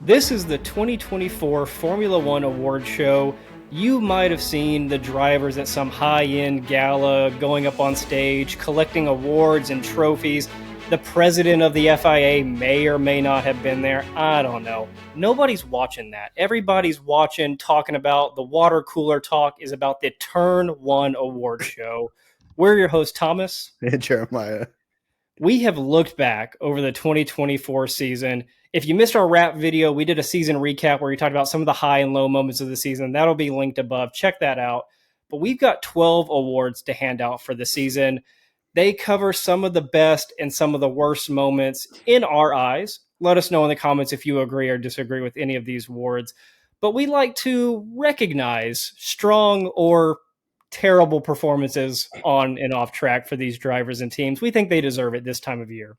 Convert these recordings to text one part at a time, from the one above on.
This is the 2024 Formula One award show. You might have seen the drivers at some high-end gala going up on stage, collecting awards and trophies. The president of the FIA may or may not have been there. I don't know. Nobody's watching that. Everybody's watching, talking about the water cooler talk is about the Turn 1 award show. We're your host, Thomas. And Jeremiah. We have looked back over the 2024 season. If you missed our wrap video, we did a season recap where we talked about some of the high and low moments of the season. That'll be linked above. Check that out. But we've got 12 awards to hand out for the season. They cover some of the best and some of the worst moments in our eyes. Let us know in the comments if you agree or disagree with any of these awards. But we like to recognize strong or terrible performances on and off track for these drivers and teams. We think they deserve it this time of year.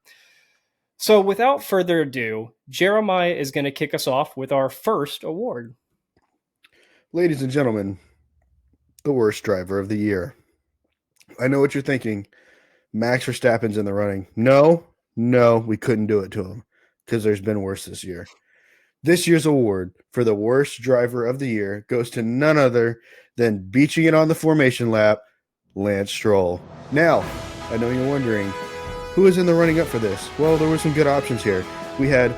So without further ado, Jeremiah is going to kick us off with our first award. Ladies and gentlemen, the worst driver of the year. I know what you're thinking. Max Verstappen's in the running. No, we couldn't do it to him because there's been worse this year. This year's award for the worst driver of the year goes to none other than beaching it on the formation lap, Lance Stroll. Now, I know you're wondering, who is in the running up for this? Well, there were some good options here. We had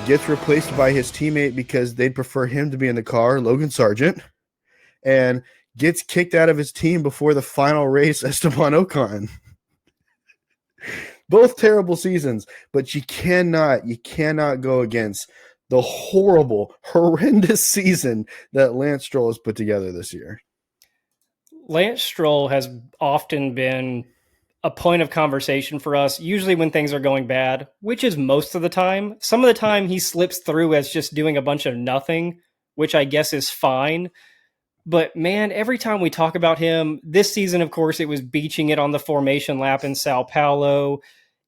gets replaced by his teammate because they'd prefer him to be in the car, Logan Sargent, and gets kicked out of his team before the final race, Esteban Ocon. Both terrible seasons, but you cannot go against the horrible, horrendous season that Lance Stroll has put together this year. Lance Stroll has often been a point of conversation for us, usually when things are going bad, which is most of the time. Some of the time he slips through as just doing a bunch of nothing, which I guess is fine. But man, every time we talk about him, this season, of course, it was beaching it on the formation lap in Sao Paulo.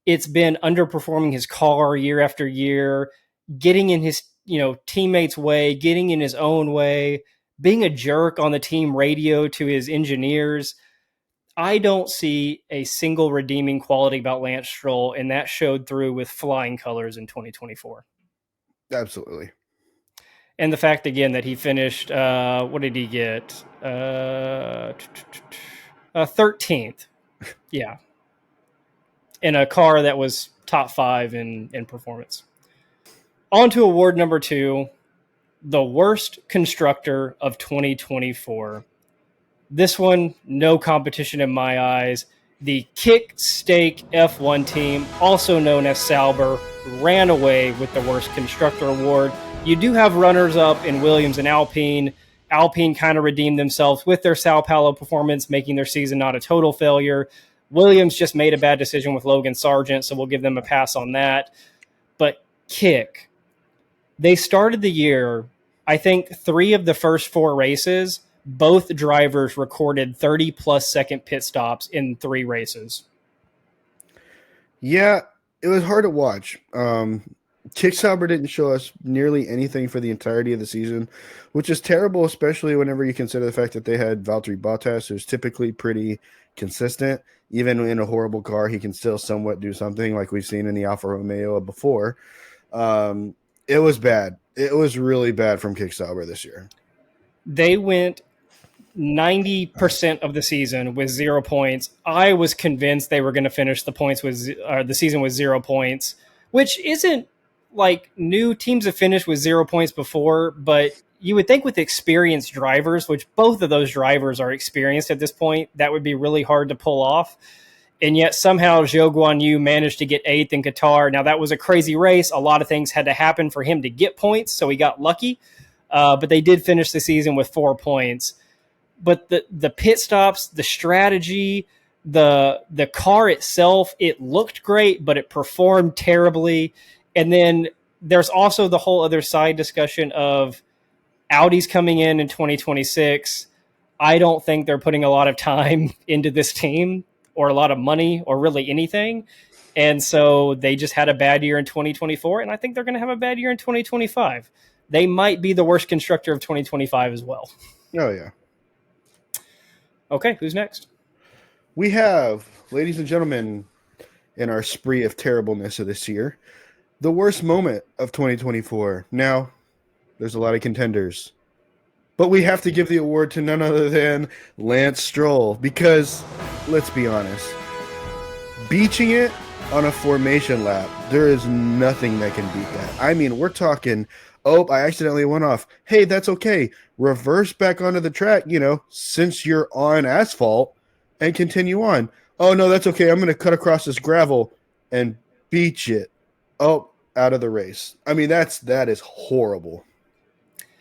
It's been underperforming his car year after year, getting in his teammates' way, getting in his own way, being a jerk on the team radio to his engineers. I don't see a single redeeming quality about Lance Stroll, and that showed through with flying colors in 2024. Absolutely. And the fact, again, that he finished, what did he get? 13th. Yeah. In a car that was top 5 in performance. On to award number 2, the worst constructor of 2024. This one, no competition in my eyes. The Kick Stake F1 team, also known as Sauber, ran away with the worst constructor award. You do have runners-up in Williams and Alpine. Alpine kind of redeemed themselves with their Sao Paulo performance, making their season not a total failure. Williams just made a bad decision with Logan Sargent, so we'll give them a pass on that. But Kick, they started the year, I think 3 of the first 4 races, both drivers recorded 30-plus second pit stops in 3 races. Yeah, it was hard to watch. Kick Sauber didn't show us nearly anything for the entirety of the season, which is terrible, especially whenever you consider the fact that they had Valtteri Bottas, who's typically pretty consistent. Even in a horrible car, he can still somewhat do something like we've seen in the Alfa Romeo before. It was bad. It was really bad from Kick Sauber this year. They went 90% of the season with 0 points. I was convinced they were going to finish the season with 0 points, which isn't like new teams have finished with 0 points before, but you would think with experienced drivers, which both of those drivers are experienced at this point, that would be really hard to pull off. And yet somehow Zhou Guanyu managed to get 8th in Qatar. Now that was a crazy race. A lot of things had to happen for him to get points, so he got lucky. But they did finish the season with 4 points. But the pit stops, the strategy, the car itself, it looked great, but it performed terribly. And then there's also the whole other side discussion of Audi's coming in 2026. I don't think they're putting a lot of time into this team or a lot of money or really anything. And so they just had a bad year in 2024, and I think they're going to have a bad year in 2025. They might be the worst constructor of 2025 as well. Oh, yeah. Okay, who's next? We have, ladies and gentlemen, in our spree of terribleness of this year, The worst moment of 2024. Now, there's a lot of contenders, but we have to give the award to none other than Lance Stroll because, let's be honest, beaching it on a formation lap, there is nothing that can beat that. I mean, we're talking, oh, I accidentally went off. Hey, that's okay. Reverse back onto the track, since you're on asphalt and continue on. Oh, no, that's okay. I'm going to cut across this gravel and beach it. Oh, out of the race. I mean, that is horrible.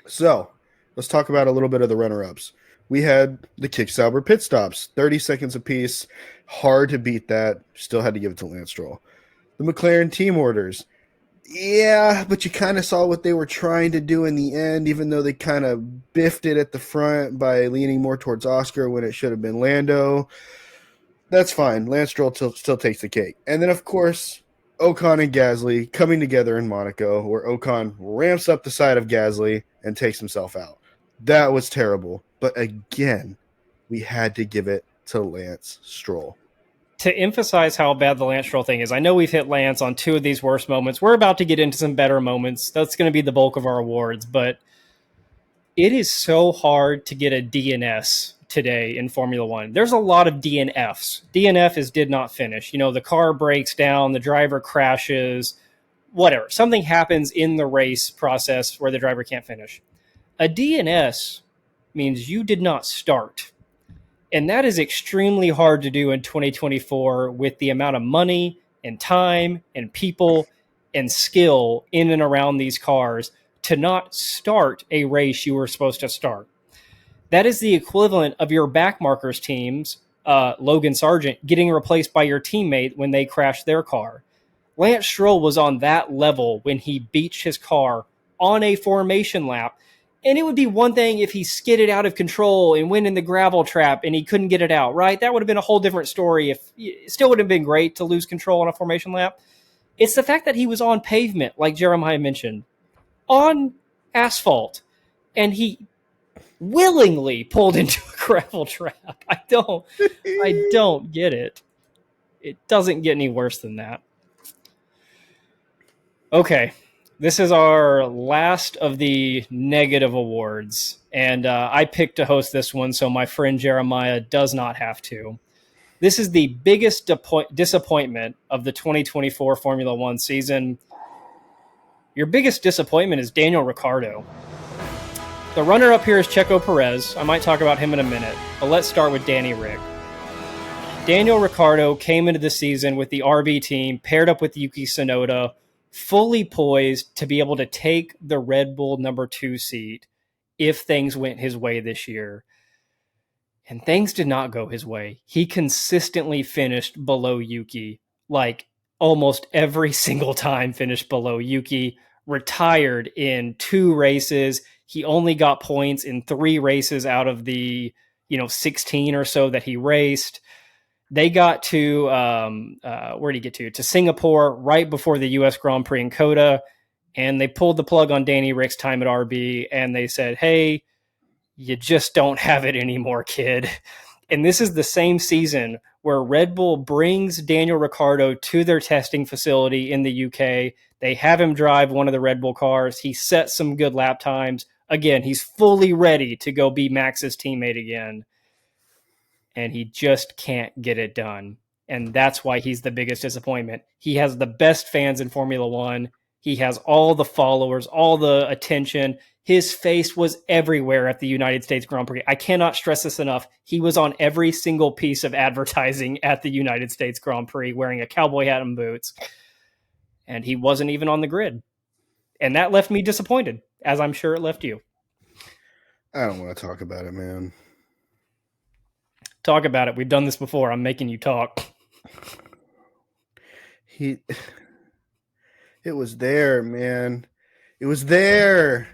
So let's talk about a little bit of the runner-ups. We had the Kick Sauber pit stops, 30 seconds apiece. Hard to beat that. Still had to give it to Lance Stroll. The McLaren team orders. Yeah, but you kind of saw what they were trying to do in the end, even though they kind of biffed it at the front by leaning more towards Oscar when it should have been Lando. That's fine. Lance Stroll still takes the cake. And then, of course, Ocon and Gasly coming together in Monaco, where Ocon ramps up the side of Gasly and takes himself out. That was terrible. But again, we had to give it to Lance Stroll. To emphasize how bad the Lance Stroll thing is, I know we've hit Lance on two of these worst moments. We're about to get into some better moments. That's going to be the bulk of our awards, but it is so hard to get a DNS today in Formula One. There's a lot of DNFs. DNF is did not finish. The car breaks down, the driver crashes, whatever. Something happens in the race process where the driver can't finish. A DNS means you did not start. And that is extremely hard to do in 2024 with the amount of money and time and people and skill in and around these cars to not start a race you were supposed to start. That is the equivalent of your backmarkers teams, Logan Sargent, getting replaced by your teammate when they crashed their car. Lance Stroll was on that level when he beached his car on a formation lap. And it would be one thing if he skidded out of control and went in the gravel trap and he couldn't get it out, right? That would have been a whole different story. It still would have been great to lose control on a formation lap. It's the fact that he was on pavement, like Jeremiah mentioned, on asphalt, and he willingly pulled into a gravel trap. I don't get it. It doesn't get any worse than that. Okay, this is our last of the negative awards, and I picked to host this one, so my friend Jeremiah does not have to. This is the biggest disappointment of the 2024 Formula One season. Your biggest disappointment is Daniel Ricciardo. The runner-up here is Checo Perez. I might talk about him in a minute, but let's start with Danny Rick. Daniel Ricciardo came into the season with the RB team, paired up with Yuki Tsunoda, fully poised to be able to take the Red Bull number 2 seat if things went his way this year. And things did not go his way. He consistently finished below Yuki, like almost every single time finished below Yuki, retired in 2 races. He only got points in 3 races out of the 16 or so that he raced. They got to where did he get to? To Singapore right before the U.S. Grand Prix in Coda, and they pulled the plug on Danny Rick's time at RB, and they said, "Hey, you just don't have it anymore, kid." And this is the same season where Red Bull brings Daniel Ricciardo to their testing facility in the UK. They have him drive one of the Red Bull cars. He sets some good lap times. Again, he's fully ready to go be Max's teammate again. And he just can't get it done. And that's why he's the biggest disappointment. He has the best fans in Formula One. He has all the followers, all the attention. His face was everywhere at the United States Grand Prix. I cannot stress this enough. He was on every single piece of advertising at the United States Grand Prix wearing a cowboy hat and boots. And he wasn't even on the grid. And that left me disappointed, as I'm sure it left you. I don't want to talk about it, man. Talk about it. We've done this before. I'm making you talk. It was there, man. It was there.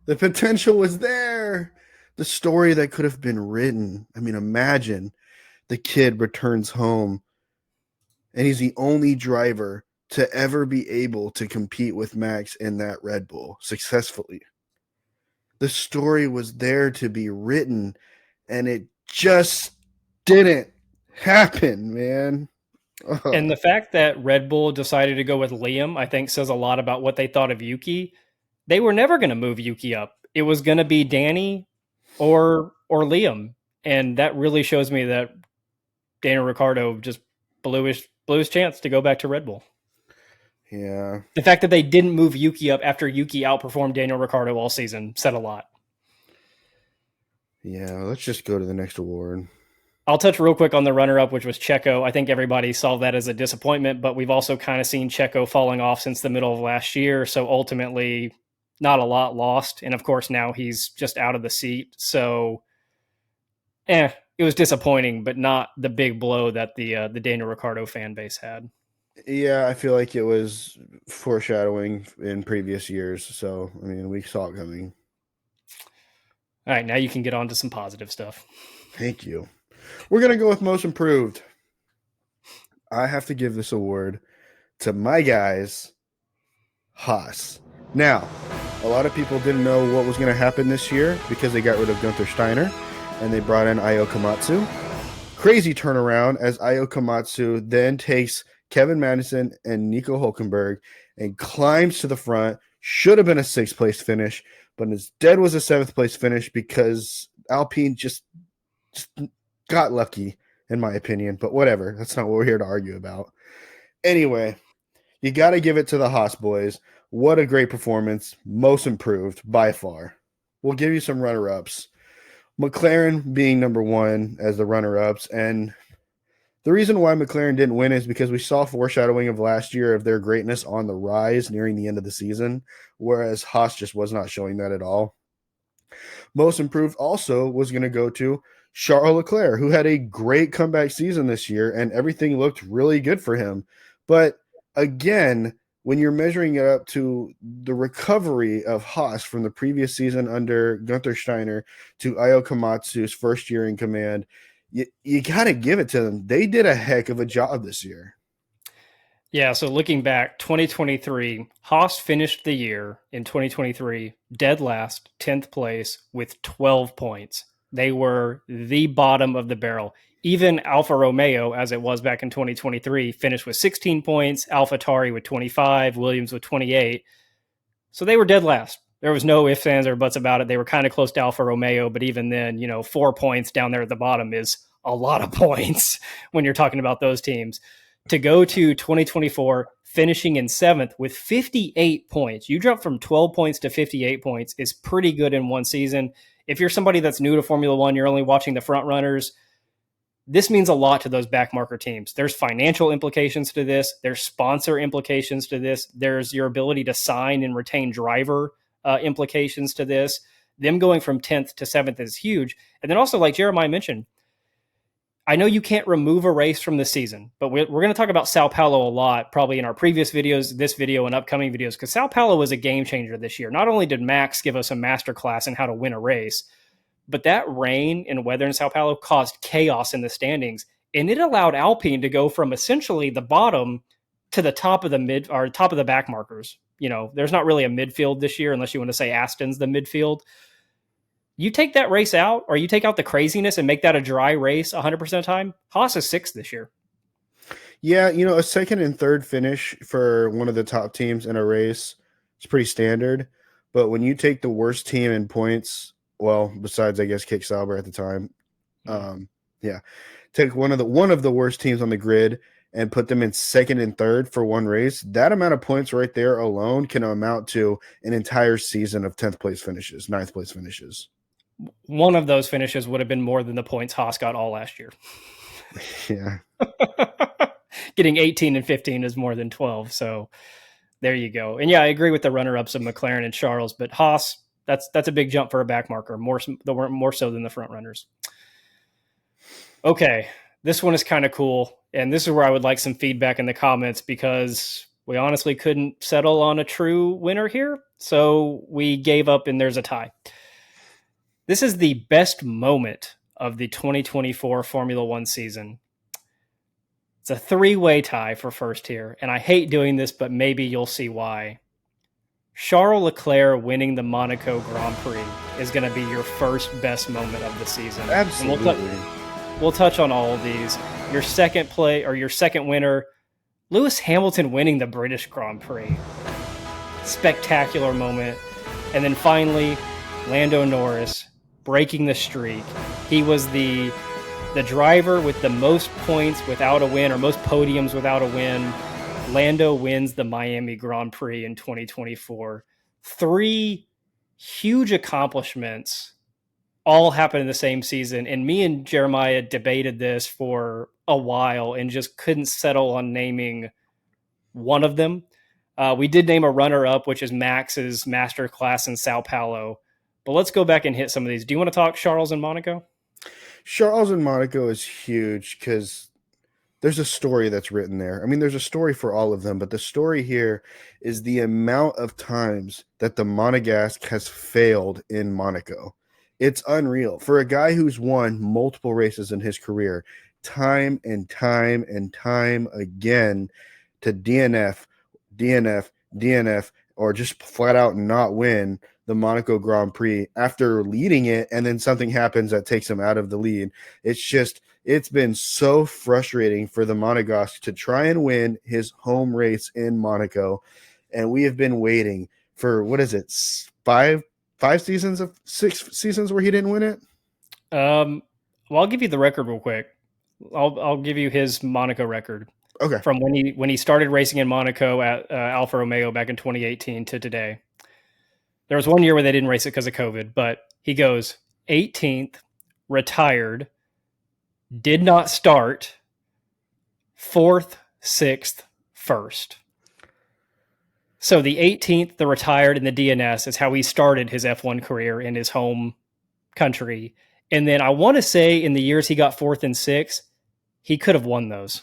The potential was there. The story that could have been written. I mean, imagine the kid returns home and he's the only driver to ever be able to compete with Max in that Red Bull successfully. The story was there to be written, and it just didn't happen, man. And the fact that Red Bull decided to go with Liam, I think, says a lot about what they thought of Yuki. They were never going to move Yuki up. It was going to be Danny or Liam, and that really shows me that Daniel Ricciardo just blew his chance to go back to Red Bull. Yeah. The fact that they didn't move Yuki up after Yuki outperformed Daniel Ricciardo all season said a lot. Yeah, let's just go to the next award. I'll touch real quick on the runner-up, which was Checo. I think everybody saw that as a disappointment, but we've also kind of seen Checo falling off since the middle of last year. So ultimately, not a lot lost. And of course, now he's just out of the seat. So, it was disappointing, but not the big blow that the Daniel Ricciardo fan base had. Yeah, I feel like it was foreshadowing in previous years. So, I mean, we saw it coming. All right, now you can get on to some positive stuff. Thank you. We're going to go with most improved. I have to give this award to my guys, Haas. Now, a lot of people didn't know what was going to happen this year because they got rid of Gunther Steiner and they brought in Io Komatsu. Crazy turnaround as Io Komatsu then takes Kevin Magnussen and Nico Hulkenberg and climbs to the front. Should have been a 6th place finish, but instead was a 7th place finish because Alpine just got lucky, in my opinion. But whatever, that's not what we're here to argue about. Anyway, you got to give it to the Haas boys. What a great performance. Most improved by far. We'll give you some runner-ups. McLaren being number 1 as the runner-ups. And the reason why McLaren didn't win is because we saw foreshadowing of last year of their greatness on the rise nearing the end of the season, whereas Haas just was not showing that at all. Most improved also was going to go to Charles Leclerc, who had a great comeback season this year, and everything looked really good for him. But again, when you're measuring it up to the recovery of Haas from the previous season under Gunther Steiner to Io Komatsu's first year in command, you got to give it to them. They did a heck of a job this year. Yeah, so looking back, 2023, Haas finished the year in 2023 dead last, 10th place with 12 points. They were the bottom of the barrel. Even Alfa Romeo, as it was back in 2023, finished with 16 points, AlphaTauri with 25, Williams with 28. So they were dead last. There was no ifs, ands, or buts about it. They were kind of close to Alfa Romeo, but even then, 4 points down there at the bottom is a lot of points when you're talking about those teams. To go to 2024, finishing in 7th with 58 points. You jump from 12 points to 58 points is pretty good in one season. If you're somebody that's new to Formula One, you're only watching the front runners, this means a lot to those backmarker teams. There's financial implications to this. There's sponsor implications to this. There's your ability to sign and retain driver implications to this. Them going from 10th to 7th is huge. And then also, like Jeremiah mentioned, I know you can't remove a race from the season, but we're going to talk about Sao Paulo a lot, probably in our previous videos, this video, and upcoming videos, because Sao Paulo was a game changer this year. Not only did Max give us a masterclass in how to win a race, but that rain and weather in Sao Paulo caused chaos in the standings, and it allowed Alpine to go from essentially the bottom to the top of the mid or top of the back markers. There's not really a midfield this year, unless you want to say Aston's the midfield. You take that race out, or you take out the craziness and make that a dry race 100% of the time, Haas is 6th this year. Yeah, a 2nd and 3rd finish for one of the top teams in a race is pretty standard. But when you take the worst team in points, well, besides, I guess, Kick Sauber at the time, take one of the worst teams on the grid and put them in 2nd and 3rd for one race, that amount of points right there alone can amount to an entire season of 10th place finishes, 9th place finishes. One of those finishes would have been more than the points Haas got all last year. Yeah. Getting 18 and 15 is more than 12. So there you go. And yeah, I agree with the runner-ups of McLaren and Charles, but Haas, that's a big jump for a back marker, more so than the front runners. Okay, this one is kind of cool. And this is where I would like some feedback in the comments, because we honestly couldn't settle on a true winner here. So we gave up and there's a tie. This is the best moment of the 2024 Formula One season. It's a 3-way tie for first here, and I hate doing this, but maybe you'll see why. Charles Leclerc winning the Monaco Grand Prix is going to be your first best moment of the season. Absolutely. we'll touch on all of these. Your second winner, Lewis Hamilton winning the British Grand Prix. Spectacular moment. And then finally, Lando Norris breaking the streak. He was the driver with the most points without a win, or most podiums without a win. Lando wins the Miami Grand Prix in 2024. 3 huge accomplishments all happened in the same season. And me and Jeremiah debated this for a while and just couldn't settle on naming one of them. We did name a runner-up, which is Max's Masterclass in Sao Paulo. But let's go back and hit some of these. Do you want to talk Charles and Monaco? Charles in Monaco is huge because there's a story that's written there. I mean, there's a story for all of them, but the story here is the amount of times that the Monegasque has failed in Monaco. It's unreal. For a guy who's won multiple races in his career, time and time and time again, to DNF, or just flat out not win the Monaco Grand Prix after leading it, and then something happens that takes him out of the lead. It's been so frustrating for the Monegasque to try and win his home race in Monaco, and we have been waiting for, what is it, 6 seasons where he didn't win it? Well, I'll give you the record real quick. I'll give you his Monaco record. Okay. From when he started racing in Monaco at Alfa Romeo back in 2018 to today. There was one year where they didn't race it because of COVID, but he goes 18th, retired, did not start, 4th, 6th, 1st. So the 18th, the retired, and the DNS is how he started his F1 career in his home country. And then I want to say in the years he got 4th and 6th, he could have won those.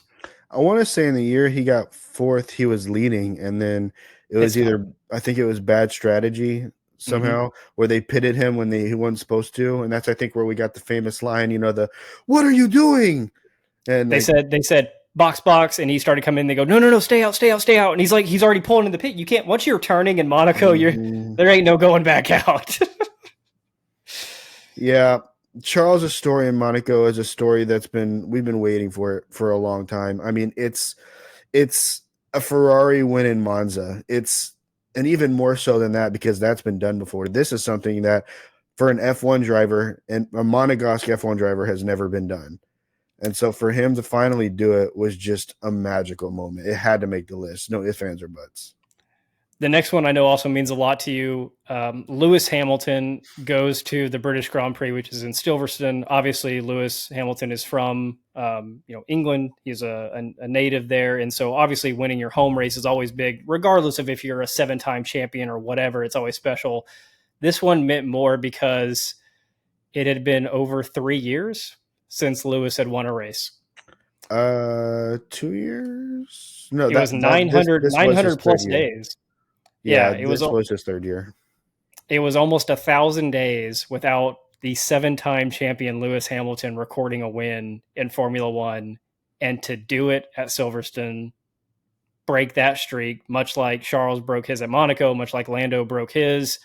I want to say in the year he got 4th, he was leading, and then it was I think it was bad strategy somehow, where they pitted him when he wasn't supposed to, and that's, I think, where we got the famous line, "What are you doing?" And they said box, and he started coming in. They go, no, stay out, and he's already pulling in the pit. You can't, once you're turning in Monaco, there ain't no going back out. Yeah. Charles' story in Monaco is a story we've been waiting for it for a long time. I mean, it's a Ferrari win in Monza. And even more so than that, because that's been done before. This is something that for an F1 driver, and a Monegasque F1 driver, has never been done. And so for him to finally do it was just a magical moment. It had to make the list. No ifs, ands, or buts. The next one I know also means a lot to you. Lewis Hamilton goes to the British Grand Prix, which is in Silverstone. Obviously, Lewis Hamilton is from England. He's a native there. And so obviously winning your home race is always big, regardless of if you're a 7-time champion or whatever. It's always special. This one meant more because it had been over 3 years since Lewis had won a race. 2 years? No, it was 900 plus days. Yeah, it was his 3rd year. It was almost 1,000 days without the 7-time champion Lewis Hamilton recording a win in Formula One, and to do it at Silverstone, break that streak, much like Charles broke his at Monaco, much like Lando broke his,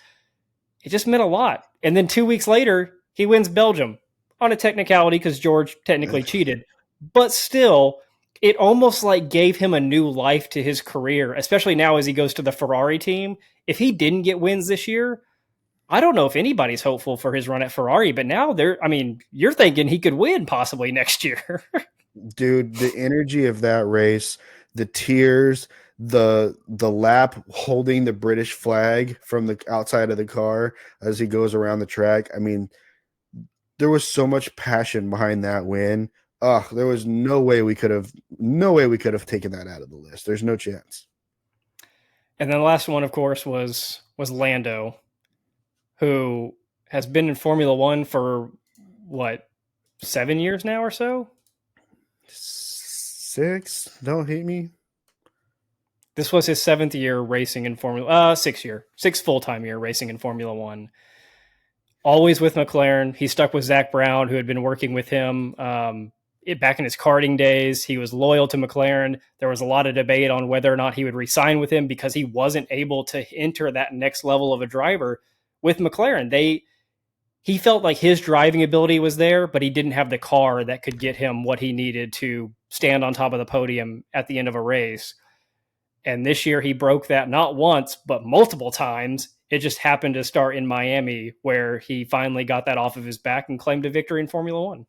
it just meant a lot. And then 2 weeks later, he wins Belgium on a technicality because George technically cheated, but still, it almost like gave him a new life to his career, especially now as he goes to the Ferrari team. If he didn't get wins this year, I don't know if anybody's hopeful for his run at Ferrari, but now you're thinking he could win possibly next year. Dude, the energy of that race, the tears, the lap holding the British flag from the outside of the car as he goes around the track. I mean, there was so much passion behind that win. There was no way we could have taken that out of the list. There's no chance. And then the last one, of course, was Lando, who has been in Formula One for 7 years now or so? 6? Don't hate me. This was his 7th year racing in Formula. 6th full-time year racing in Formula One. Always with McLaren. He stuck with Zach Brown, who had been working with him back in his karting days. He was loyal to McLaren. There was a lot of debate on whether or not he would re-sign with him because he wasn't able to enter that next level of a driver with McLaren. he felt like his driving ability was there, but he didn't have the car that could get him what he needed to stand on top of the podium at the end of a race. And this year he broke that not once, but multiple times. It just happened to start in Miami, where he finally got that off of his back and claimed a victory in Formula One.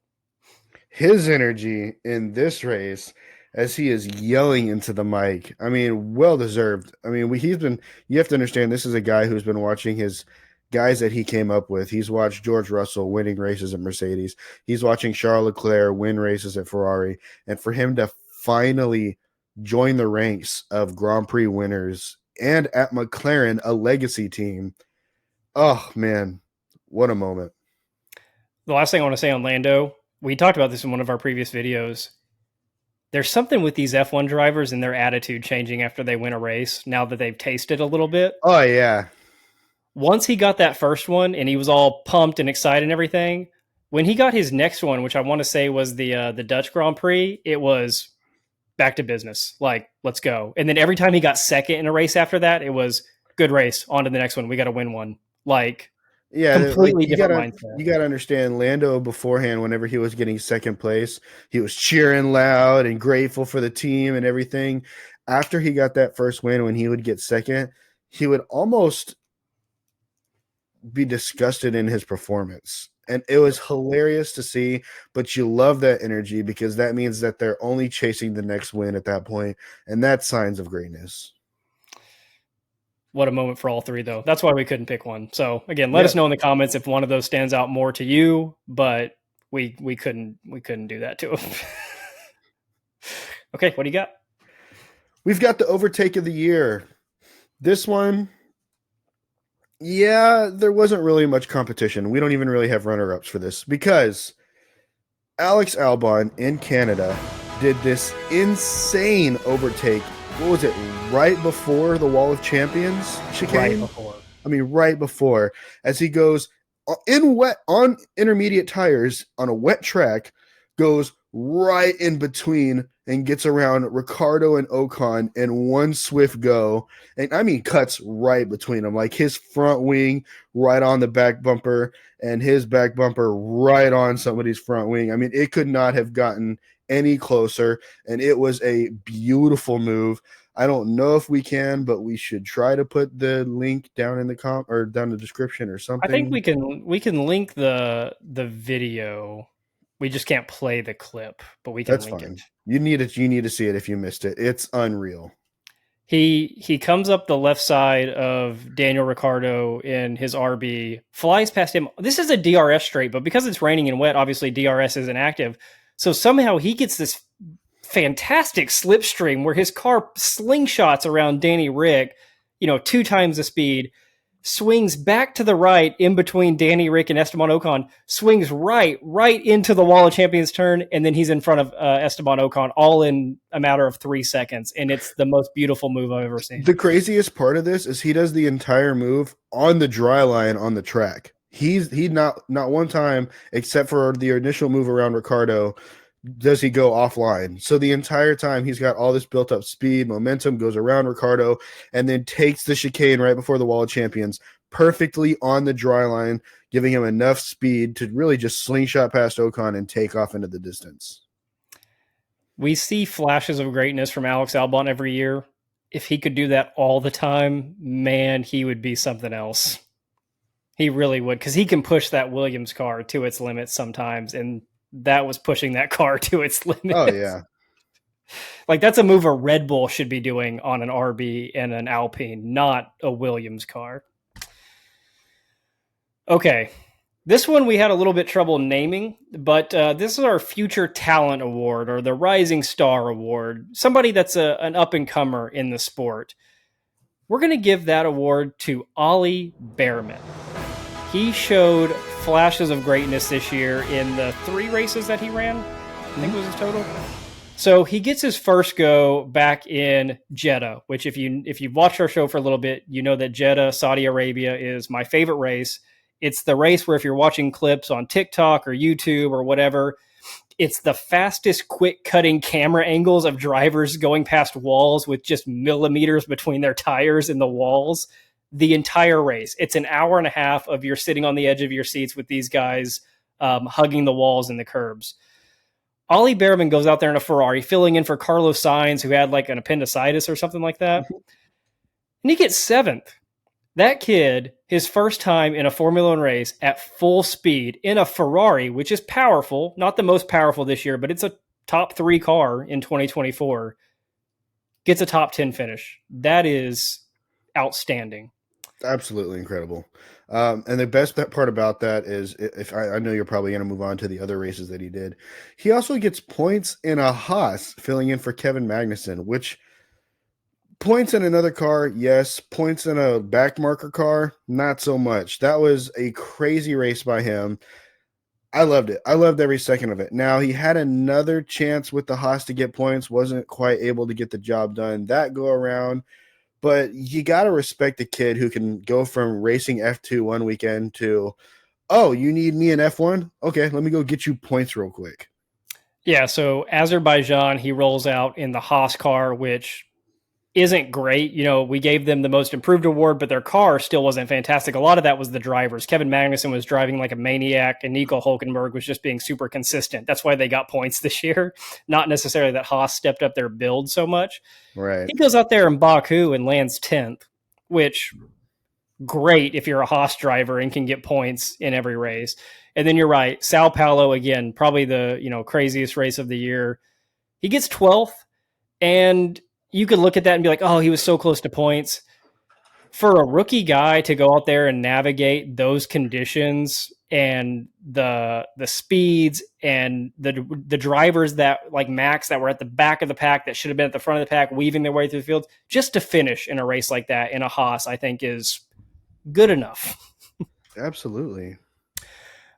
His energy in this race, as he is yelling into the mic, I mean, well deserved. I mean, you have to understand, this is a guy who's been watching his guys that he came up with. He's watched George Russell winning races at Mercedes. He's watching Charles Leclerc win races at Ferrari. And for him to finally join the ranks of Grand Prix winners and at McLaren, a legacy team, oh, man, what a moment. The last thing I want to say on Lando, we talked about this in one of our previous videos. There's something with these F1 drivers and their attitude changing after they win a race, now that they've tasted a little bit. Oh, yeah. Once he got that first one and he was all pumped and excited and everything, when he got his next one, which I want to say was the Dutch Grand Prix, it was back to business. Like, let's go. And then every time he got second in a race after that, it was good race, on to the next one. We got to win one. Like, yeah, completely different mindset. You got to understand, Lando beforehand, whenever he was getting second place, he was cheering loud and grateful for the team and everything. After he got that first win, when he would get second, he would almost be disgusted in his performance. And it was hilarious to see, but you love that energy, because that means that they're only chasing the next win at that point, and that's signs of greatness. What a moment for all three, though. That's why we couldn't pick one. So again, let us know in the comments if one of those stands out more to you, but we couldn't do that to him. Okay, what do you got? We've got the overtake of the year. This one, yeah, there wasn't really much competition. We don't even really have runner-ups for this, because Alex Albon in Canada did this insane overtake. What was it, right before the Wall of Champions chicane? Right before. I mean, right before, as he goes on intermediate tires on a wet track, goes right in between and gets around Ricciardo and Ocon in one swift go. And I mean, cuts right between them, like his front wing right on the back bumper and his back bumper right on somebody's front wing. I mean, it could not have gotten any closer, and it was a beautiful move. I don't know if we can, but we should try to put the link down in the or down the description or something. I think we can link the video. We just can't play the clip, but we can That's link fine. it. You need to see it if you missed it. It's unreal. He comes up the left side of Daniel Ricciardo in his RB, flies past him. This is a DRS straight, but because it's raining and wet, obviously DRS isn't active. So somehow he gets this fantastic slipstream where his car slingshots around Danny Rick, 2 times the speed, swings back to the right in between Danny Rick and Esteban Ocon, swings right into the Wall of Champions turn, and then he's in front of Esteban Ocon, all in a matter of 3 seconds. And it's the most beautiful move I've ever seen. The craziest part of this is he does the entire move on the dry line on the track. He not one time, except for the initial move around Ricciardo, does he go offline. So the entire time he's got all this built up speed, momentum, goes around Ricciardo, and then takes the chicane right before the Wall of Champions perfectly on the dry line, giving him enough speed to really just slingshot past Ocon and take off into the distance. We see flashes of greatness from Alex Albon every year. If he could do that all the time, man, he would be something else. He really would, because he can push that Williams car to its limits sometimes, and that was pushing that car to its limits. Oh, yeah. Like, that's a move a Red Bull should be doing on an RB and an Alpine, not a Williams car. Okay. This one we had a little bit trouble naming, but this is our Future Talent Award, or the Rising Star Award. Somebody that's an up-and-comer in the sport. We're going to give that award to Ollie Behrman. He showed flashes of greatness this year in the 3 races that he ran. I think was his total. So he gets his first go back in Jeddah, which if you've watched our show for a little bit, you know that Jeddah, Saudi Arabia, is my favorite race. It's the race where if you're watching clips on TikTok or YouTube or whatever, it's the fastest quick cutting camera angles of drivers going past walls with just millimeters between their tires and the walls. the entire race. It's an hour and a half of you're sitting on the edge of your seats with these guys hugging the walls and the curbs. Ollie Behrman goes out there in a Ferrari, filling in for Carlos Sainz, who had like an appendicitis or something like that. And he gets 7th. That kid, his first time in a Formula One race at full speed in a Ferrari, which is powerful, not the most powerful this year, but it's a top 3 car in 2024, gets a top 10 finish. That is outstanding. Absolutely incredible. And the best part about that is, if I know you're probably going to move on to the other races that he did, he also gets points in a Haas filling in for Kevin Magnussen, which points in another car, yes. Points in a backmarker car, not so much. That was a crazy race by him. I loved it. I loved every second of it. Now, he had another chance with the Haas to get points, wasn't quite able to get the job done that go around. But you got to respect the kid who can go from racing F2 one weekend to, oh, you need me in F1? Okay, let me go get you points real quick. Yeah, so Azerbaijan, he rolls out in the Haas car, which isn't great. You know, we gave them the most improved award, but their car still wasn't fantastic. A lot of that was the drivers. Kevin Magnussen was driving like a maniac, and Nico Hulkenberg was just being super consistent. That's why they got points this year. Not necessarily that Haas stepped up their build so much. Right. He goes out there in Baku and lands 10th, which great if you're a Haas driver and can get points in every race. And then you're right, Sao Paulo, again, probably the craziest race of the year. He gets 12th, and you could look at that and be like, oh, he was so close to points. For a rookie guy to go out there and navigate those conditions and the speeds and the drivers that like Max that were at the back of the pack that should have been at the front of the pack, weaving their way through the field, just to finish in a race like that in a Haas, I think is good enough. Absolutely.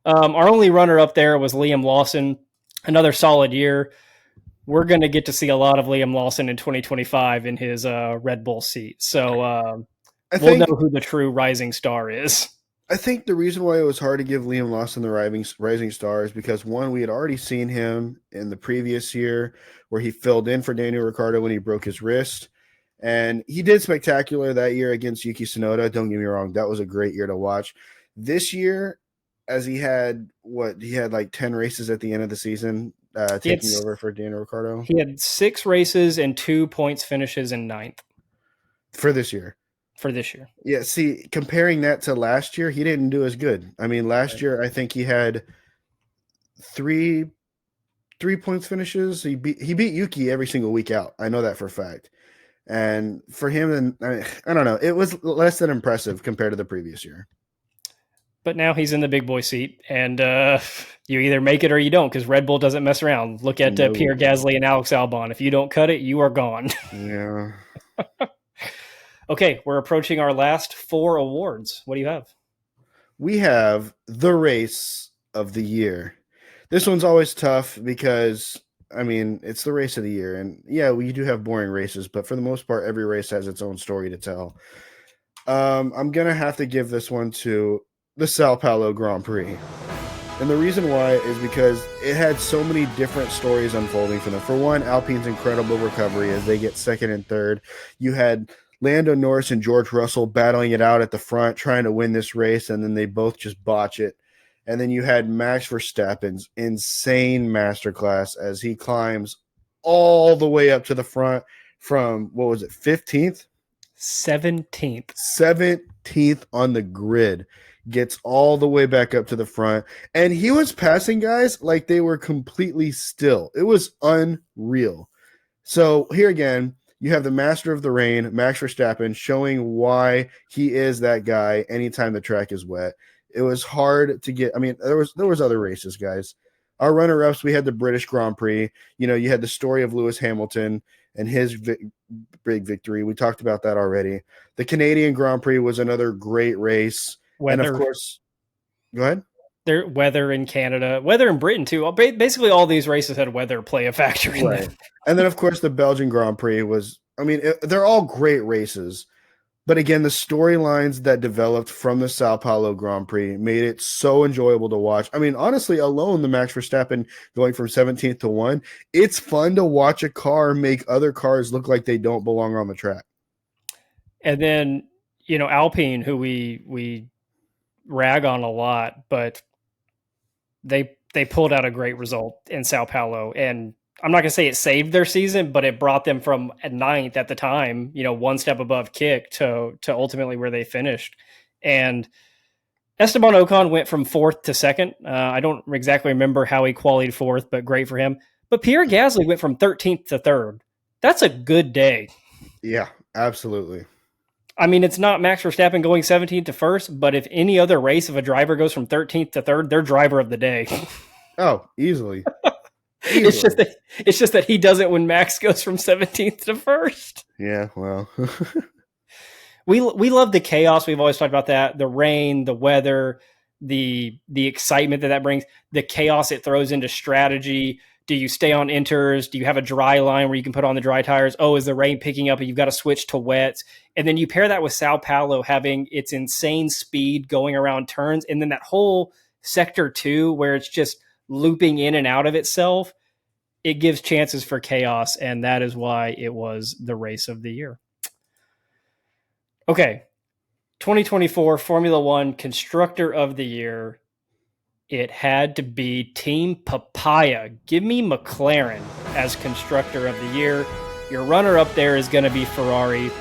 Our only runner up there was Liam Lawson. Another solid year. We're going to get to see a lot of Liam Lawson in 2025 in his Red Bull seat. So we'll know who the true rising star is. I think the reason why it was hard to give Liam Lawson the rising star is because, one, we had already seen him in the previous year where he filled in for Daniel Ricciardo when he broke his wrist. And he did spectacular that year against Yuki Tsunoda. Don't get me wrong. That was a great year to watch. This year, as he had like 10 races at the end of the season, taking over for Daniel Ricciardo. He had 6 races and 2 points finishes in 9th. For this year. Yeah, see, comparing that to last year, he didn't do as good. I mean, last year, I think he had 3 points finishes. He beat Yuki every single week out. I know that for a fact. And for him, I don't know. It was less than impressive compared to the previous year. But now he's in the big boy seat, and you either make it or you don't, because Red Bull doesn't mess around. Look at Pierre Gasly and Alex Albon. If you don't cut it, you are gone. Yeah. Okay, we're approaching our last 4 awards. What do you have? We have the race of the year. This one's always tough because, I mean, it's the race of the year. And yeah, we do have boring races, but for the most part, every race has its own story to tell. I'm going to have to give this one to the Sao Paulo Grand Prix. And the reason why is because it had so many different stories unfolding for them. For one, Alpine's incredible recovery as they get second and third. You had Lando Norris and George Russell battling it out at the front, trying to win this race, and then they both just botch it. And then you had Max Verstappen's insane masterclass as he climbs all the way up to the front from, 15th? 17th. 17th on the grid. Gets all the way back up to the front. And he was passing guys like they were completely still. It was unreal. So here again, you have the master of the rain, Max Verstappen, showing why he is that guy anytime the track is wet. It was hard to get. I mean, there was other races, guys. Our runner-ups, we had the British Grand Prix. You had the story of Lewis Hamilton and his big victory. We talked about that already. The Canadian Grand Prix was another great race. Weather. And of course, go ahead. There, weather in Canada, weather in Britain too. Basically, all these races had weather play a factor in them. And then, of course, the Belgian Grand Prix was. I mean, they're all great races, but again, the storylines that developed from the Sao Paulo Grand Prix made it so enjoyable to watch. I mean, honestly, alone the Max Verstappen going from 17th to 1, it's fun to watch a car make other cars look like they don't belong on the track. And then Alpine, who we rag on a lot, but they pulled out a great result in Sao Paulo, and I'm not going to say it saved their season, but it brought them from a ninth at the time, one step above Kick to ultimately where they finished. And Esteban Ocon went from fourth to second. I don't exactly remember how he qualified fourth, but great for him. But Pierre Gasly went from 13th to third. That's a good day. Yeah, absolutely. I mean, it's not Max Verstappen going 17th to first, but if any other race, if a driver goes from 13th to third, they're driver of the day. Oh, easily. It's just that he does it when Max goes from 17th to first. Yeah, well. we love the chaos. We've always talked about that. The rain, the weather, the excitement that brings, the chaos it throws into strategy. Do you stay on inters? Do you have a dry line where you can put on the dry tires? Oh, is the rain picking up and you've got to switch to wets? And then you pair that with Sao Paulo having its insane speed going around turns. And then that whole sector 2 where it's just looping in and out of itself. It gives chances for chaos. And that is why it was the race of the year. Okay. 2024 Formula One Constructor of the Year. It had to be Team Papaya. Give me McLaren as Constructor of the Year. Your runner-up there is going to be Ferrari.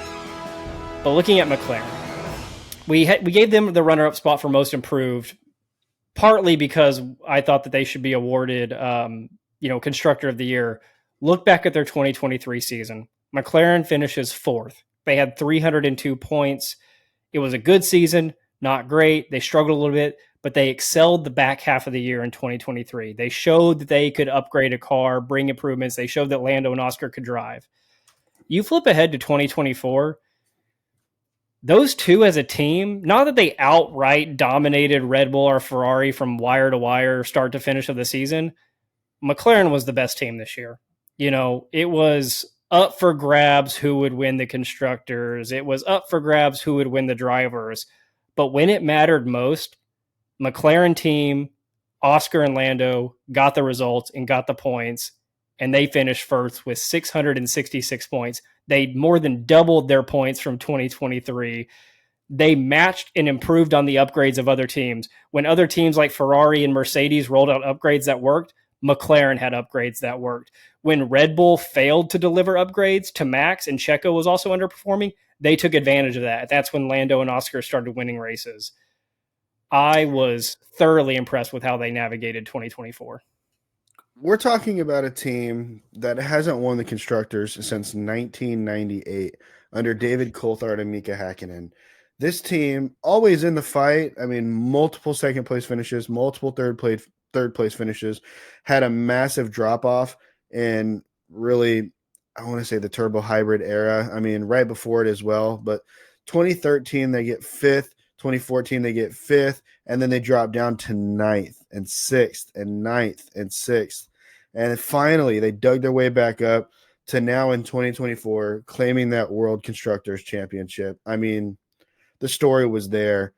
But looking at McLaren, we gave them the runner-up spot for Most Improved, partly because I thought that they should be awarded, Constructor of the Year. Look back at their 2023 season. McLaren finishes fourth. They had 302 points. It was a good season, not great. They struggled a little bit, but they excelled the back half of the year in 2023. They showed that they could upgrade a car, bring improvements. They showed that Lando and Oscar could drive. You flip ahead to 2024, those two as a team, not that they outright dominated Red Bull or Ferrari from wire to wire, start to finish of the season, McLaren was the best team this year. It was up for grabs who would win the constructors. It was up for grabs who would win the drivers. But when it mattered most, McLaren team, Oscar and Lando got the results and got the points, and they finished first with 666 points. They more than doubled their points from 2023. They matched and improved on the upgrades of other teams. When other teams like Ferrari and Mercedes rolled out upgrades that worked, McLaren had upgrades that worked. When Red Bull failed to deliver upgrades to Max and Checo was also underperforming, they took advantage of that. That's when Lando and Oscar started winning races. I was thoroughly impressed with how they navigated 2024. We're talking about a team that hasn't won the Constructors since 1998 under David Coulthard and Mika Hakkinen. This team, always in the fight. I mean, multiple second-place finishes, multiple third-place finishes, had a massive drop-off in really, I want to say the turbo hybrid era. I mean, right before it as well. But 2013, they get fifth. 2014, they get fifth, and then they drop down to ninth and sixth and ninth and sixth. And finally, they dug their way back up to now in 2024, claiming that World Constructors Championship. I mean, the story was there.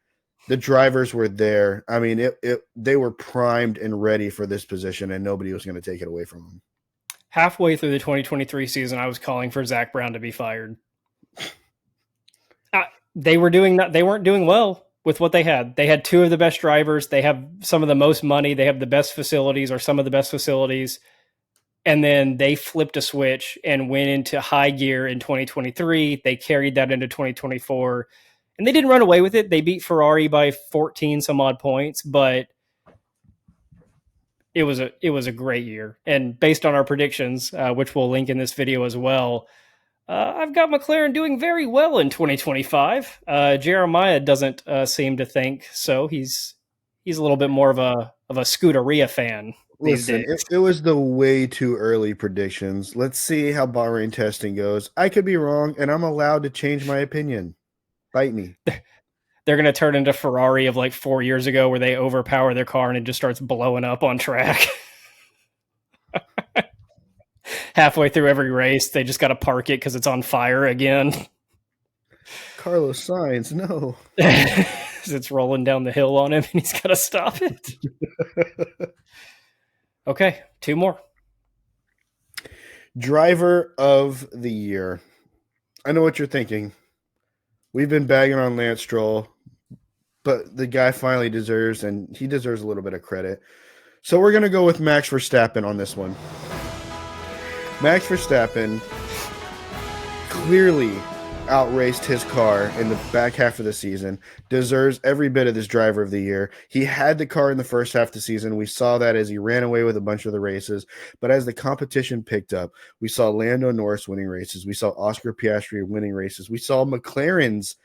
The drivers were there. I mean, they were primed and ready for this position, and nobody was going to take it away from them. Halfway through the 2023 season, I was calling for Zach Brown to be fired. They weren't doing well with what they had. They had two of the best drivers. They have some of the most money. They have the best facilities or some of the best facilities. And then they flipped a switch and went into high gear in 2023. They carried that into 2024. And they didn't run away with it. They beat Ferrari by 14 some odd points, but it was a great year. And based on our predictions, which we'll link in this video as well, I've got McLaren doing very well in 2025. Jeremiah doesn't seem to think so. He's a little bit more of a Scuderia fan these days. It was the way too early predictions. Let's see how Bahrain testing goes. I could be wrong, and I'm allowed to change my opinion. Bite me. They're going to turn into Ferrari of like 4 years ago where they overpower their car and it just starts blowing up on track. Halfway through every race, they just got to park it because it's on fire again. Carlos Sainz, no. It's rolling down the hill on him and he's got to stop it. Okay, two more. Driver of the year. I know what you're thinking. We've been bagging on Lance Stroll, but the guy finally deserves a little bit of credit. So we're going to go with Max Verstappen on this one. Max Verstappen clearly outraced his car in the back half of the season, deserves every bit of this driver of the year. He had the car in the first half of the season. We saw that as he ran away with a bunch of the races. But as the competition picked up, we saw Lando Norris winning races. We saw Oscar Piastri winning races. We saw Mercedes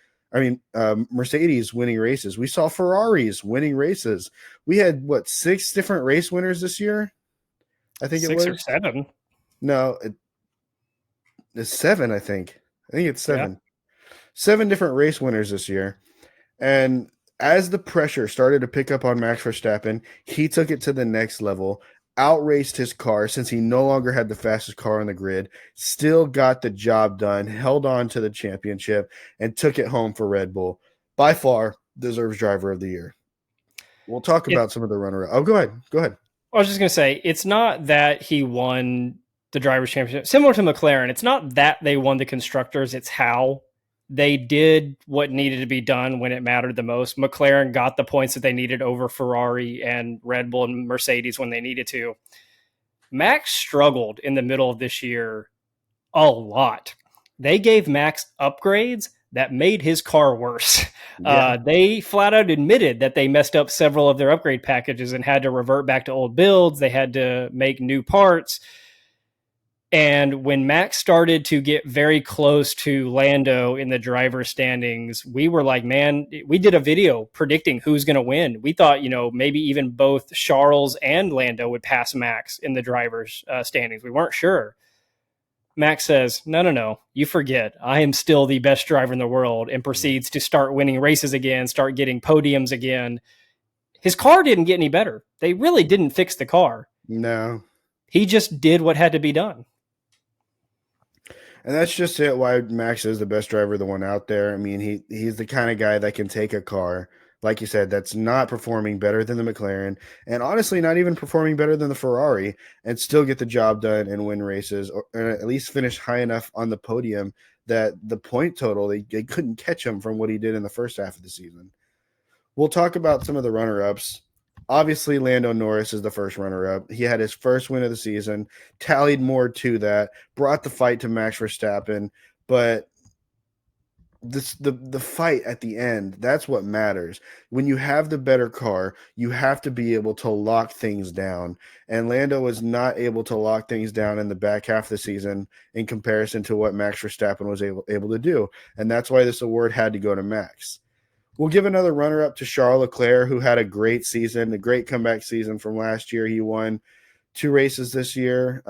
winning races. We saw Ferraris winning races. We had, 6 different race winners this year? I think 6 it or was. 7. No, it's 7, I think. I think it's 7. Yeah. 7 different race winners this year. And as the pressure started to pick up on Max Verstappen, he took it to the next level, outraced his car since he no longer had the fastest car on the grid, still got the job done, held on to the championship, and took it home for Red Bull. By far, deserves driver of the year. We'll talk about some of the runner-up. Oh, go ahead. Go ahead. I was just going to say, it's not that he won the Drivers' Championship. Similar to McLaren, it's not that they won the Constructors, it's how they did what needed to be done when it mattered the most. McLaren got the points that they needed over Ferrari and Red Bull and Mercedes when they needed to. Max struggled in the middle of this year a lot. They gave Max upgrades that made his car worse. Yeah. They flat out admitted that they messed up several of their upgrade packages and had to revert back to old builds. They had to make new parts. And when Max started to get very close to Lando in the driver's standings, we were like, man, we did a video predicting who's going to win. We thought, maybe even both Charles and Lando would pass Max in the driver's standings. We weren't sure. Max says, no, you forget. I am still the best driver in the world, and proceeds to start winning races again, start getting podiums again. His car didn't get any better. They really didn't fix the car. No. He just did what had to be done. And that's just it, why Max is the best driver, the one out there. I mean, he's the kind of guy that can take a car, like you said, that's not performing better than the McLaren, and honestly not even performing better than the Ferrari, and still get the job done and win races, or at least finish high enough on the podium that the point total, they couldn't catch him from what he did in the first half of the season. We'll talk about some of the runner-ups. Obviously, Lando Norris is the first runner-up. He had his first win of the season, tallied more to that, brought the fight to Max Verstappen, but the fight at the end, that's what matters. When you have the better car, you have to be able to lock things down. And Lando was not able to lock things down in the back half of the season in comparison to what Max Verstappen was able to do. And that's why this award had to go to Max. We'll give another runner-up to Charles Leclerc, who had a great season, a great comeback season from last year. He won 2 races this year.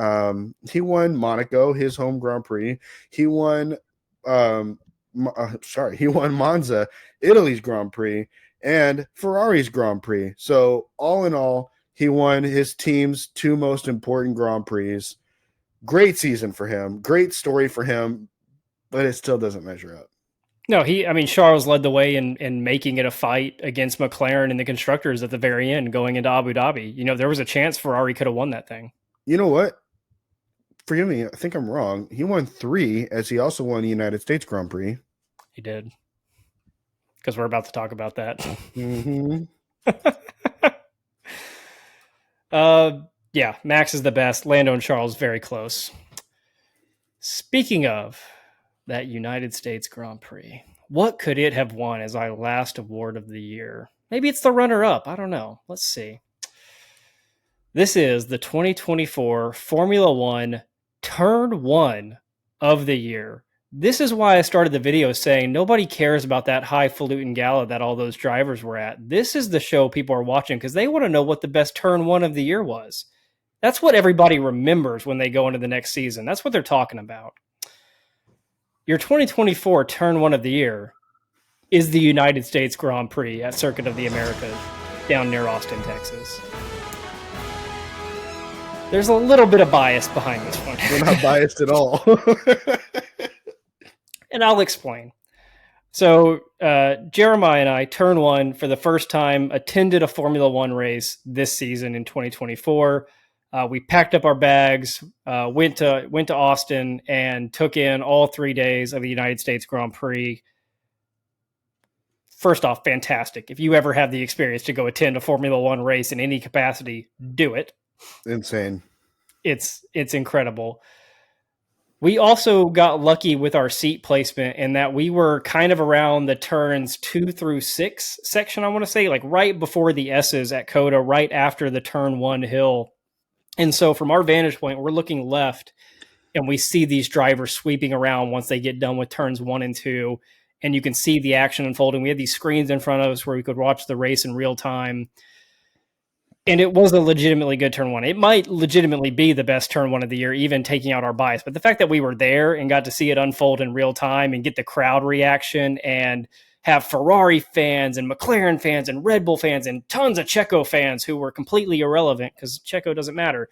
He won Monaco, his home Grand Prix. He won he won Monza, Italy's Grand Prix, and Ferrari's Grand Prix. So all in all, he won his team's 2 most important Grand Prix. Great season for him. Great story for him, but it still doesn't measure up. No, Charles led the way in making it a fight against McLaren and the Constructors at the very end, going into Abu Dhabi. There was a chance Ferrari could have won that thing. You know what? Forgive me, I think I'm wrong. He won 3, as he also won the United States Grand Prix. He did. Because we're about to talk about that. Mm-hmm. Yeah, Max is the best. Lando and Charles, very close. Speaking of that United States Grand Prix, what could it have won as our last award of the year? Maybe it's the runner-up. I don't know. Let's see. This is the 2024 Formula One Turn 1 of the year. This is why I started the video saying nobody cares about that highfalutin gala that all those drivers were at. This is the show people are watching because they want to know what the best Turn 1 of the year was. That's what everybody remembers when they go into the next season. That's what they're talking about. Your 2024 Turn 1 of the year is the United States Grand Prix at Circuit of the Americas down near Austin, Texas. There's a little bit of bias behind this one. We're not biased at all. And I'll explain. So Jeremiah and I, Turn 1, for the first time, attended a Formula One race this season in 2024. We packed up our bags, went to Austin, and took in all 3 days of the United States Grand Prix. first off, fantastic. If you ever have the experience to go attend a Formula One race in any capacity, do it. Insane. It's incredible. We also got lucky with our seat placement in that we were kind of around the turns 2 through 6 section, I want to say, like right before the S's at Coda, right after the turn 1 hill. And so from our vantage point, we're looking left and we see these drivers sweeping around once they get done with turns 1 and 2. And you can see the action unfolding. We had these screens in front of us where we could watch the race in real time. And it was a legitimately good turn 1. It might legitimately be the best turn 1 of the year, even taking out our bias. But the fact that we were there and got to see it unfold in real time and get the crowd reaction and have Ferrari fans and McLaren fans and Red Bull fans and tons of Checo fans who were completely irrelevant because Checo doesn't matter.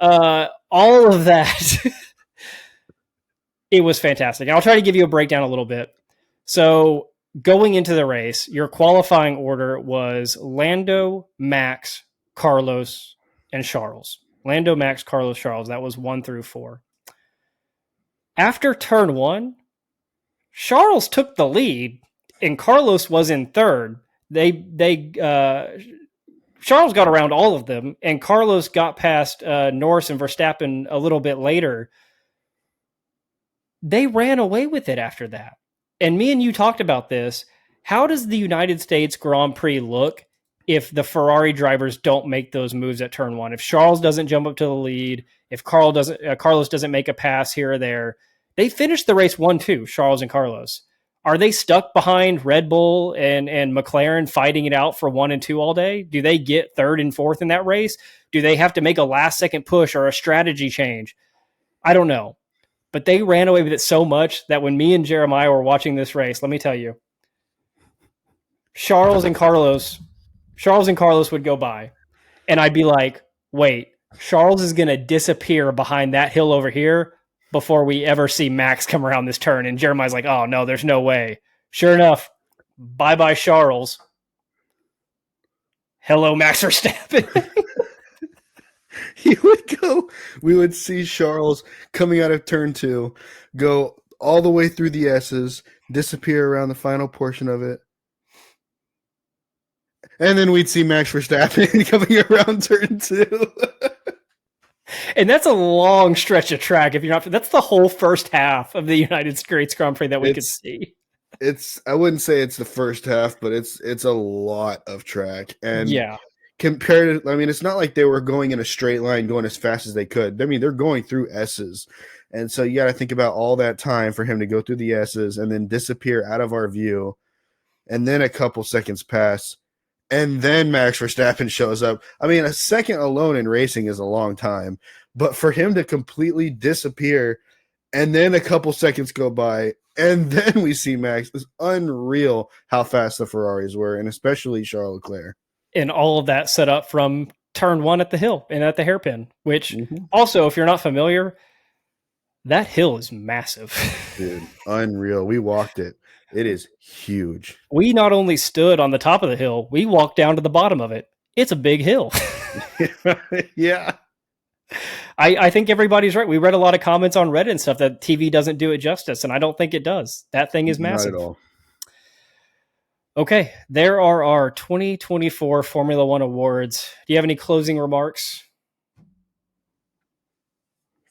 All of that, it was fantastic. And I'll try to give you a breakdown a little bit. So going into the race, your qualifying order was Lando, Max, Carlos, and Charles. Lando, Max, Carlos, Charles. That was 1 through 4. After turn 1, Charles took the lead, and Carlos was in third. Charles got around all of them, and Carlos got past Norris and Verstappen a little bit later. They ran away with it after that. And me and you talked about this. How does the United States Grand Prix look if the Ferrari drivers don't make those moves at turn 1? If Charles doesn't jump up to the lead, if Carlos doesn't make a pass here or there, they finished the race 1-2, Charles and Carlos. Are they stuck behind Red Bull and McLaren fighting it out for 1 and 2 all day? Do they get 3rd and 4th in that race? Do they have to make a last-second push or a strategy change? I don't know. But they ran away with it so much that when me and Jeremiah were watching this race, let me tell you, Charles and Carlos would go by, and I'd be like, wait, Charles is going to disappear behind that hill over here before we ever see Max come around this turn. And Jeremiah's like, oh, no, there's no way. Sure enough, bye-bye, Charles. Hello, Max Verstappen. We would see Charles coming out of turn 2, go all the way through the S's, disappear around the final portion of it. And then we'd see Max Verstappen coming around turn 2. And that's a long stretch of track. If you're not, that's the whole first half of the United States Grand Prix that we could see. I wouldn't say it's the first half, but it's a lot of track. And yeah, compared to, I mean, it's not like they were going in a straight line, going as fast as they could. I mean, they're going through S's. And so you got to think about all that time for him to go through the S's and then disappear out of our view. And then a couple seconds pass. And then Max Verstappen shows up. I mean, a second alone in racing is a long time. But for him to completely disappear and then a couple seconds go by and then we see Max, it's unreal how fast the Ferraris were, and especially Charles Leclerc. And all of that set up from turn 1 at the hill and at the hairpin, which also, if you're not familiar, that hill is massive. Dude, unreal. We walked it. It is huge. We not only stood on the top of the hill, we walked down to the bottom of it. It's a big hill. Yeah. I think everybody's right. We read a lot of comments on Reddit and stuff that TV doesn't do it justice, and I don't think it does. That thing is massive. Not at all. Okay, there are our 2024 Formula One awards. Do you have any closing remarks?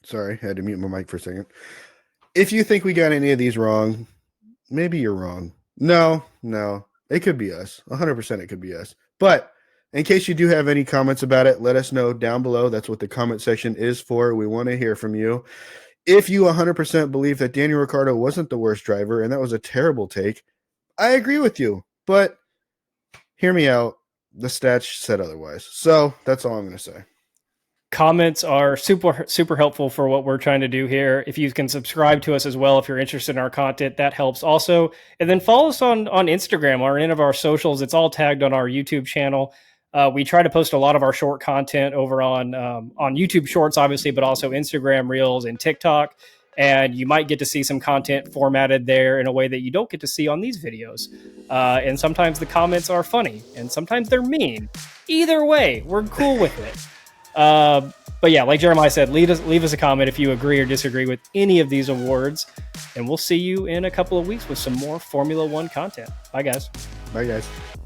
Sorry, I had to mute my mic for a second. If you think we got any of these wrong, maybe you're wrong. No, it could be us. 100% it could be us. But in case you do have any comments about it, let us know down below. That's what the comment section is for. We want to hear from you. If you 100% believe that Daniel Ricciardo wasn't the worst driver and that was a terrible take, I agree with you. But hear me out. The stats said otherwise. So that's all I'm going to say. Comments are super helpful for what we're trying to do here. If you can subscribe to us as well, if you're interested in our content, that helps also. And then follow us on Instagram or any of our socials. It's all tagged on our YouTube channel. We try to post a lot of our short content over on YouTube Shorts, obviously, but also Instagram Reels and TikTok. And you might get to see some content formatted there in a way that you don't get to see on these videos. And sometimes the comments are funny, and sometimes they're mean. Either way, we're cool with it. But yeah, like Jeremiah said, leave us a comment if you agree or disagree with any of these awards. And we'll see you in a couple of weeks with some more Formula One content. Bye, guys. Bye, guys.